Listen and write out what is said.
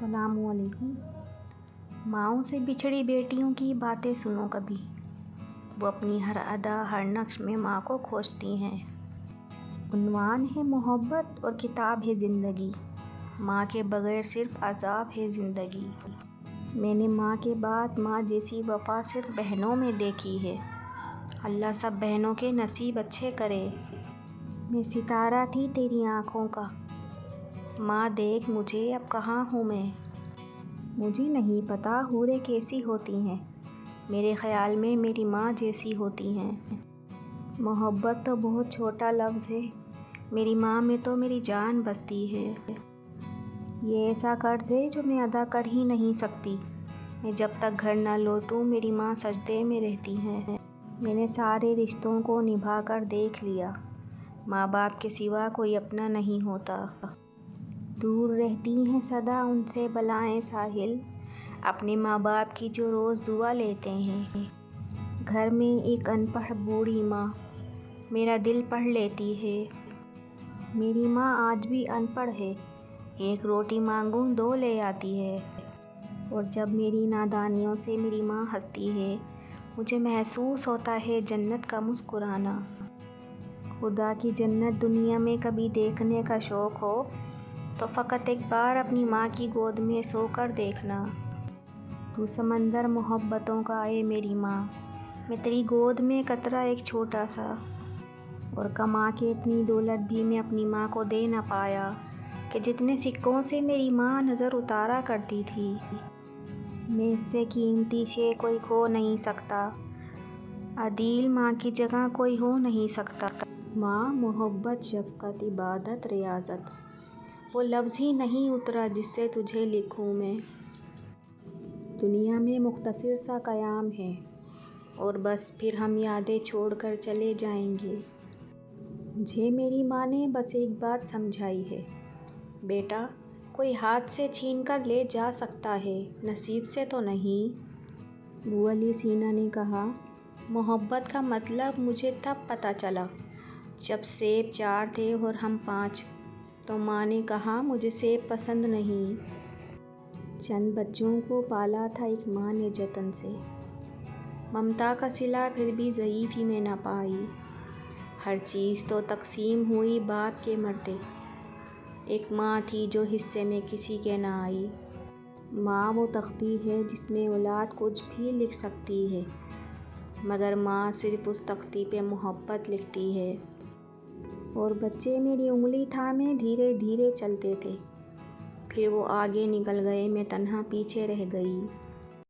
السلام علیکم۔ ماؤں سے بچھڑی بیٹیوں کی باتیں سنو کبھی، وہ اپنی ہر ادا ہر نقش میں ماں کو کھوجتی ہیں۔ عنوان ہے محبت اور کتاب ہے زندگی، ماں کے بغیر صرف عذاب ہے زندگی۔ میں نے ماں کے بعد ماں جیسی وفا صرف بہنوں میں دیکھی ہے، اللہ سب بہنوں کے نصیب اچھے کرے۔ میں ستارہ تھی تیری آنکھوں کا، ماں دیکھ مجھے اب کہاں ہوں میں۔ مجھے نہیں پتا حوریں کیسی ہوتی ہیں، میرے خیال میں میری ماں جیسی ہوتی ہیں۔ محبت تو بہت چھوٹا لفظ ہے، میری ماں میں تو میری جان بستی ہے۔ یہ ایسا قرض ہے جو میں ادا کر ہی نہیں سکتی، میں جب تک گھر نہ لوٹوں میری ماں سجدے میں رہتی ہیں۔ میں نے سارے رشتوں کو نبھا کر دیکھ لیا، ماں باپ کے سوا کوئی اپنا نہیں ہوتا۔ دور رہتی ہیں سدا ان سے بلائیں ساحل، اپنے ماں باپ کی جو روز دعا لیتے ہیں۔ گھر میں ایک ان پڑھ بوڑھی ماں میرا دل پڑھ لیتی ہے۔ میری ماں آج بھی ان پڑھ ہے، ایک روٹی مانگوں دو لے آتی ہے۔ اور جب میری نادانیوں سے میری ماں ہنستی ہے، مجھے محسوس ہوتا ہے جنت کا مسکرانا۔ خدا کی جنت دنیا میں کبھی دیکھنے کا شوق ہو تو فقط ایک بار اپنی ماں کی گود میں سو کر دیکھنا۔ تو سمندر محبتوں کا اے میری ماں، میں تیری گود میں قطرہ ایک چھوٹا سا، اور کما کے اتنی دولت بھی میں اپنی ماں کو دے نہ پایا کہ جتنے سکوں سے میری ماں نظر اتارا کرتی تھی۔ میں اس سے قیمتی شے کوئی کھو نہیں سکتا، عدیل ماں کی جگہ کوئی ہو نہیں سکتا۔ ماں، محبت، شفقت، عبادت، ریاضت، وہ لفظ ہی نہیں اترا جس سے تجھے لکھوں میں۔ دنیا میں مختصر سا قیام ہے اور بس پھر ہم یادیں چھوڑ کر چلے جائیں گے۔ مجھے میری ماں نے بس ایک بات سمجھائی ہے، بیٹا کوئی ہاتھ سے چھین کر لے جا سکتا ہے، نصیب سے تو نہیں۔ ابو علی سینا نے کہا، محبت کا مطلب مجھے تب پتہ چلا جب سیب 4 تھے اور ہم 5، تو ماں نے کہا مجھے سیب پسند نہیں۔ چند بچوں کو پالا تھا ایک ماں نے جتن سے، ممتا کا صلہ پھر بھی ضعیف ہی میں نہ پائی۔ ہر چیز تو تقسیم ہوئی باپ کے مرتے، ایک ماں تھی جو حصے میں کسی کے نہ آئی۔ ماں وہ تختی ہے جس میں اولاد کچھ بھی لکھ سکتی ہے، مگر ماں صرف اس تختی پہ محبت لکھتی ہے۔ اور بچے میری انگلی تھامے دھیرے دھیرے چلتے تھے، پھر وہ آگے نکل گئے، میں تنہا پیچھے رہ گئی۔